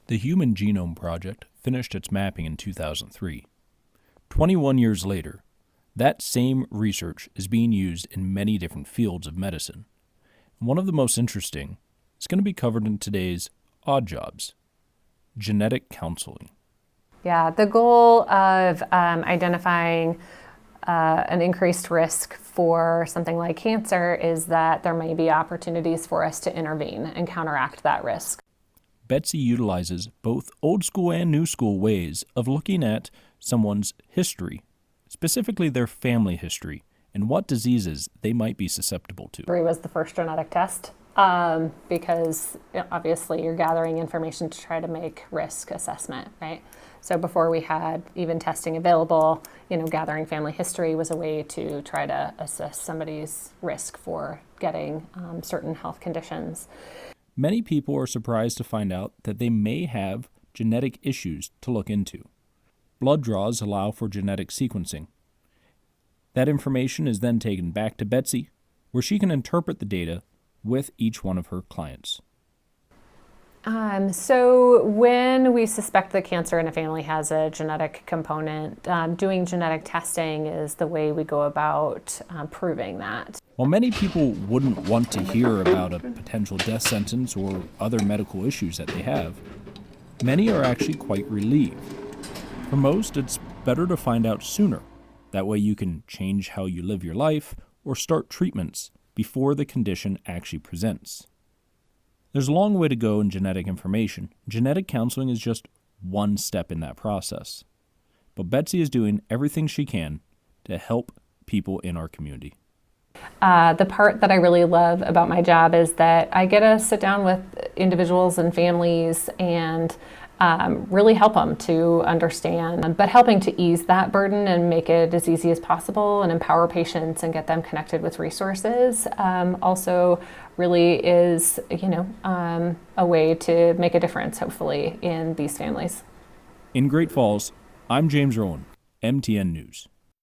The Human Genome Project finished its mapping in 2003. 21 years later, that same research is being used in many different fields of medicine. And one of the most interesting is going to be covered in today's Odd Jobs: genetic counseling. Yeah, the goal of identifying an increased risk for something like cancer is that there may be opportunities for us to intervene and counteract that risk. Betsy utilizes both old school and new school ways of looking at someone's history, specifically their family history, and what diseases they might be susceptible to. It was the first genetic test because obviously you're gathering information to try to make risk assessment, right? So before we had even testing available, gathering family history was a way to try to assess somebody's risk for getting certain health conditions. Many people are surprised to find out that they may have genetic issues to look into. Blood draws allow for genetic sequencing. That information is then taken back to Betsy, where she can interpret the data with each one of her clients. So when we suspect that cancer in a family has a genetic component, doing genetic testing is the way we go about proving that. While many people wouldn't want to hear about a potential death sentence or other medical issues that they have, many are actually quite relieved. For most, it's better to find out sooner. That way you can change how you live your life or start treatments before the condition actually presents. There's a long way to go in genetic information. Genetic counseling is just one step in that process. But Betsy is doing everything she can to help people in our community. The part that I really love about my job is that I get to sit down with individuals and families and really help them to understand, but helping to ease that burden and make it as easy as possible and empower patients and get them connected with resources also really is, a way to make a difference, hopefully, in these families. In Great Falls, I'm James Rowan, MTN News.